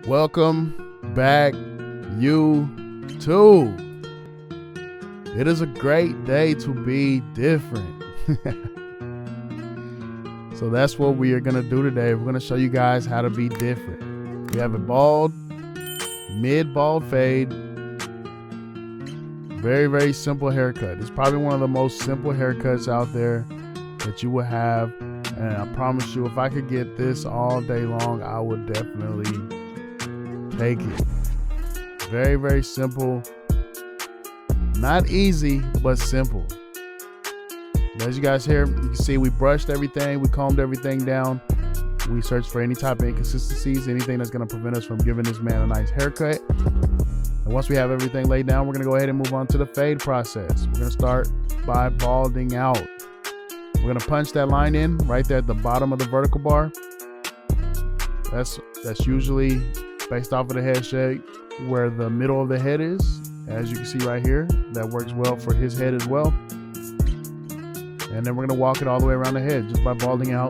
Welcome back, YouTube. It is a great day to be different. So that's what we are going to do today. We're going to show you guys how to be different. We have a bald, mid-bald fade. Very, very simple haircut. It's probably one of the most simple haircuts out there that you will have. And I promise you, if I could get this all day long, I would definitely take it. Very, very simple. Not easy, but simple. As you guys hear, you can see we brushed everything, we combed everything down. We searched for any type of inconsistencies, anything that's going to prevent us from giving this man a nice haircut. And once we have everything laid down, we're going to go ahead and move on to the fade process. We're going to start by balding out. We're going to punch that line in right there at the bottom of the vertical bar. That's usually based off of the head shape where the middle of the head is. As you can see right here, that works well for his head as well. And then we're going to walk it all the way around the head just by balding out,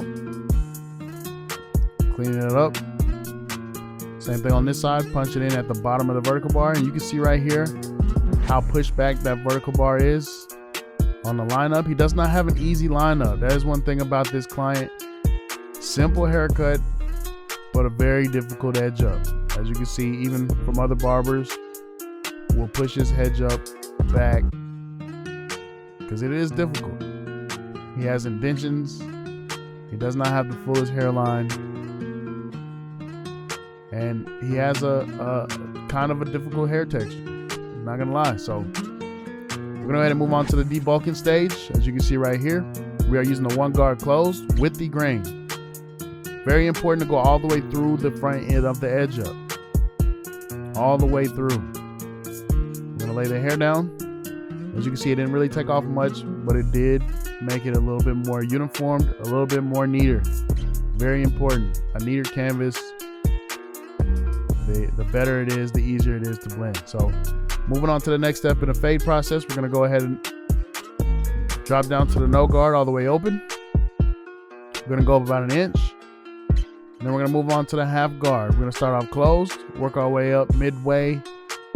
cleaning it up. Same thing on this side, punch it in at the bottom of the vertical bar. And you can see right here how pushed back that vertical bar is on the lineup. He does not have an easy lineup. That is one thing about this client. Simple haircut, but a very difficult edge up. As you can see, even from other barbers, will push his hedge up back because it is difficult. He has indentions. He does not have the fullest hairline, and he has a kind of a difficult hair texture. I'm not gonna lie. So we're gonna go ahead and move on to the debulking stage. As you can see right here, we are using the one guard closed with the grain. Very important to go all the way through the front end of the edge up. All the way through. We're gonna lay the hair down. As you can see, it didn't really take off much, but it did make it a little bit more uniformed, a little bit more neater. Very important. A neater canvas, the better it is, the easier it is to blend. So moving on to the next step in the fade process, we're gonna go ahead and drop down to the no guard all the way open. We're gonna go up about an inch. And then we're gonna move on to the half guard. We're gonna start off closed, work our way up midway,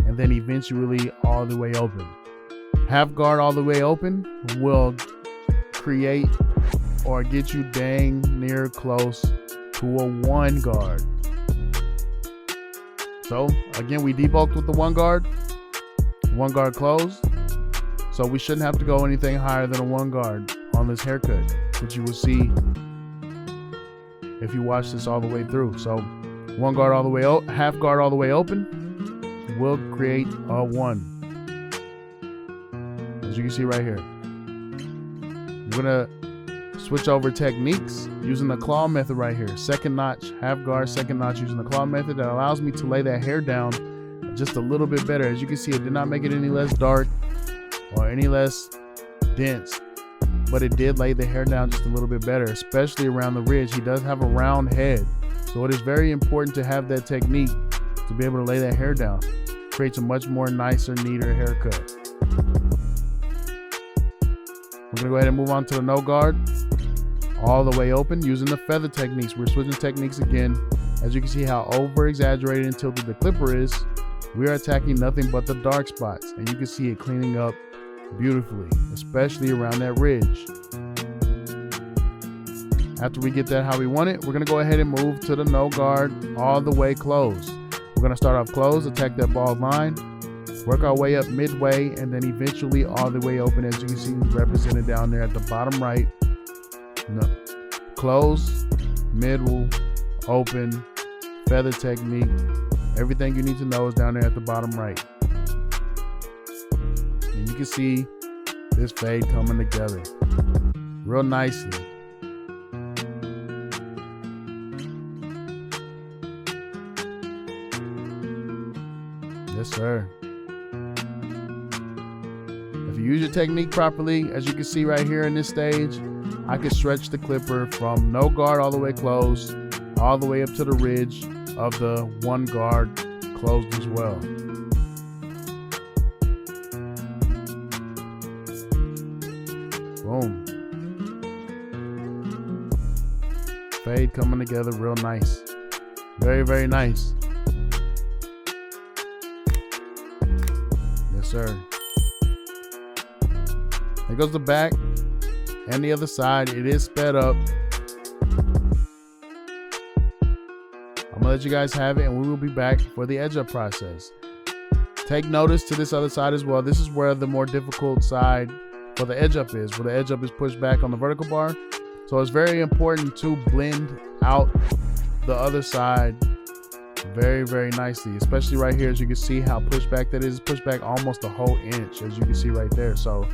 and then eventually all the way open. Half guard all the way open will create or get you dang near close to a one guard. So again, we debulked with the one guard closed. So we shouldn't have to go anything higher than a one guard on this haircut, which you will see if you watch this all the way through. So one guard all the way out, half guard all the way open will create a one. As you can see right here. We're gonna switch over techniques using the claw method right here. Second notch, half guard, second notch using the claw method. That allows me to lay that hair down just a little bit better. As you can see, it did not make it any less dark or any less dense, but it did lay the hair down just a little bit better, especially around the ridge. He does have a round head, so it is very important to have that technique to be able to lay that hair down. Creates a much more nicer, neater haircut. We're gonna go ahead and move on to the no guard all the way open using the feather techniques. We're switching techniques again. As you can see how over exaggerated and tilted the clipper is, we are attacking nothing but the dark spots, and you can see it cleaning up beautifully, especially around that ridge. After we get that how we want it, we're gonna go ahead and move to the no guard all the way closed. We're gonna start off closed, attack that bald line, work our way up midway, and then eventually all the way open. As you can see represented down there at the bottom right. No. Close, middle, open, feather technique. Everything you need to know is down there at the bottom right. And you can see this fade coming together real nicely. Yes, sir. If you use your technique properly, as you can see right here in this stage, I could stretch the clipper from no guard all the way closed, all the way up to the ridge of the one guard closed as well. Boom. fade coming together real nice. Very, very nice. Yes, sir. There goes the back and the other side. It is sped up. I'm gonna let you guys have it, and we will be back for the edge up process. Take notice to this other side as well. This is where the more difficult side for the edge up is, where the edge up is pushed back on the vertical bar. So it's very important to blend out the other side very, very nicely, especially right here. As you can see how pushed back that is, pushed back almost a whole inch, as you can see right there. So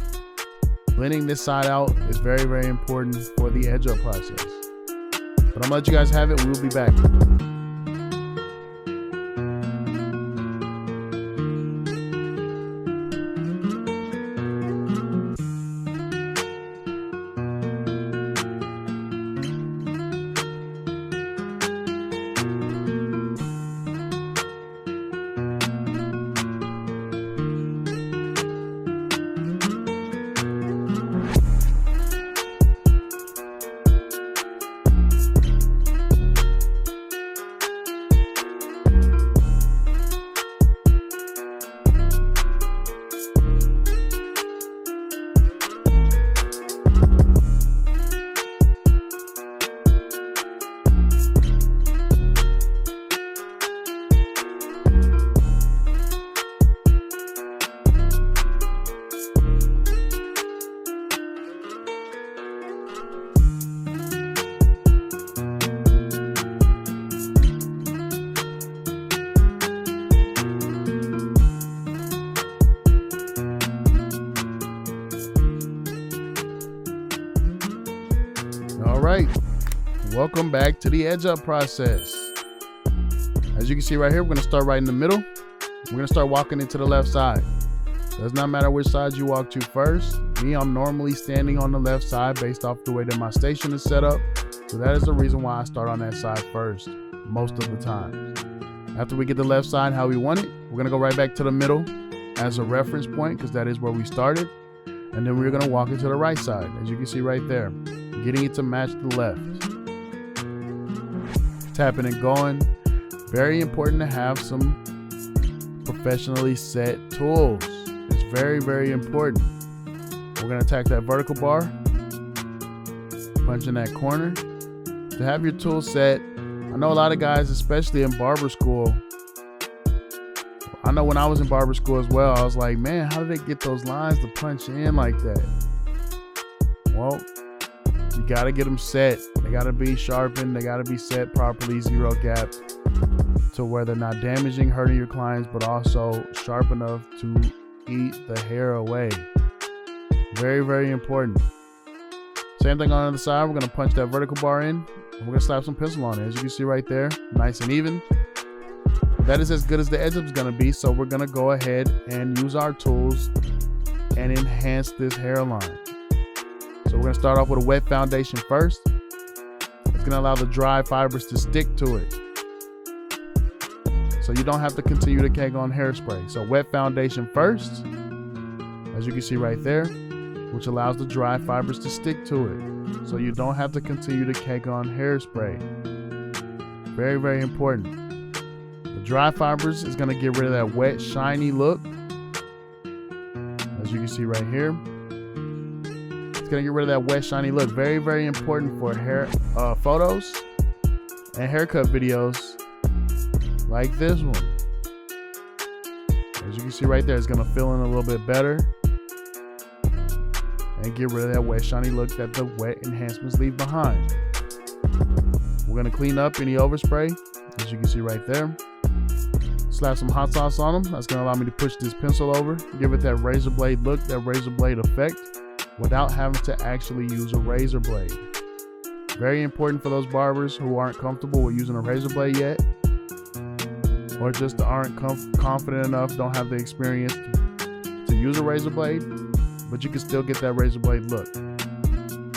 blending this side out is very, very important for the edge up process. But I'm gonna let you guys have it. We will be back. All right, welcome back to the edge up process. As you can see right here, we're gonna start right in the middle. We're gonna start walking into the left side. Does not matter which side you walk to first. Me, I'm normally standing on the left side based off the way that my station is set up. So that is the reason why I start on that side first, most of the time. After we get the left side how we want it, we're gonna go right back to the middle as a reference point, because that is where we started. And then we're gonna walk into the right side, as you can see right there, getting it to match the left. Tapping and going. Very important to have some professionally set tools. It's very, very important. We're gonna attack that vertical bar, punch in that corner. To have your tool set, I know a lot of guys, especially in barber school, I know when I was in barber school as well, I was like, man, how did they get those lines to punch in like that? Well, you gotta get them set. They gotta be sharpened. They gotta be set properly, zero gap, to where they're not damaging, hurting your clients, but also sharp enough to eat the hair away. Very, very important. Same thing on the other side. We're gonna punch that vertical bar in, and we're gonna slap some pencil on it. As you can see right there, nice and even. That is as good as the edge up is gonna be, so we're gonna go ahead and use our tools and enhance this hairline. So we're gonna start off with a wet foundation first. It's gonna allow the dry fibers to stick to it, so you don't have to continue to cake on hairspray. So wet foundation first, as you can see right there, which allows the dry fibers to stick to it, so you don't have to continue to cake on hairspray. Very, very important. The dry fibers is gonna get rid of that wet, shiny look, as you can see right here. It's gonna get rid of that wet, shiny look. Very, very important for hair photos and haircut videos like this one. As you can see right there, it's gonna fill in a little bit better and get rid of that wet, shiny look that the wet enhancements leave behind. We're gonna clean up any overspray, as you can see right there. Slap some hot sauce on them. That's gonna allow me to push this pencil over, give it that razor blade look, that razor blade effect, without having to actually use a razor blade. Very important for those barbers who aren't comfortable with using a razor blade yet, or just aren't confident enough, don't have the experience to use a razor blade, but you can still get that razor blade look.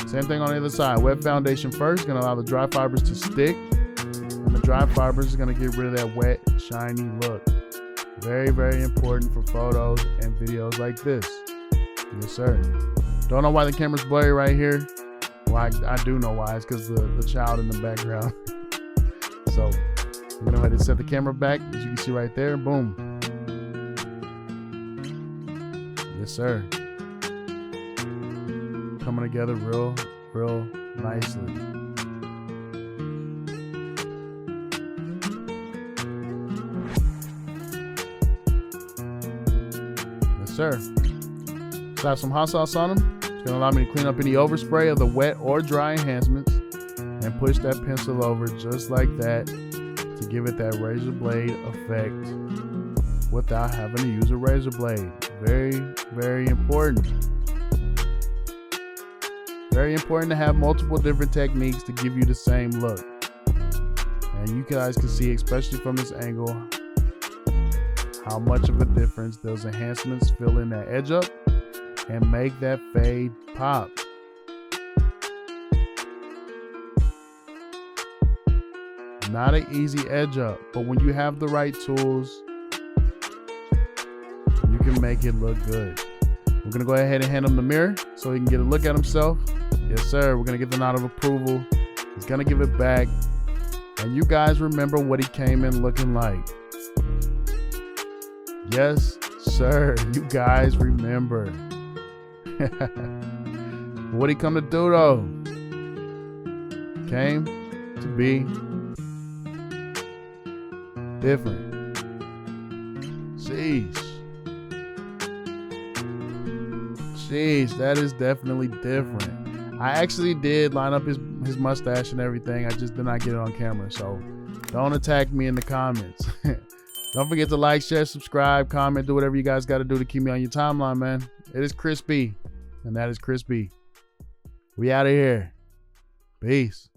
Same thing on the other side. Wet foundation first, gonna allow the dry fibers to stick, and the dry fibers is gonna get rid of that wet, shiny look. Very, very important for photos and videos like this. Yes, sir. Don't know why the camera's blurry right here. Well, I do know why. It's because the child in the background. So I'm gonna go ahead and set the camera back, as you can see right there. Boom. Yes, sir. Coming together real nicely. Yes, sir. Slap some hot sauce on them. It's gonna allow me to clean up any overspray of the wet or dry enhancements and push that pencil over just like that to give it that razor blade effect without having to use a razor blade. Very, very important. Very important to have multiple different techniques to give you the same look. And you guys can see, especially from this angle, how much of a difference those enhancements fill in that edge up and make that fade pop. Not an easy edge up, but when you have the right tools, you can make it look good. We're gonna go ahead and hand him the mirror so he can get a look at himself. Yes, sir. We're gonna get the nod of approval. He's gonna give it back. And you guys remember what he came in looking like. Yes, sir. You guys remember. What'd he come to do though? Came to be different. Sheesh, that is definitely different. I actually did line up his mustache and everything. I just did not get it on camera. So don't attack me in the comments. Don't forget to like, share, subscribe, comment, do whatever you guys got to do to keep me on your timeline, man. It is Kriispy, and that is Kriispy. We out of here. Peace.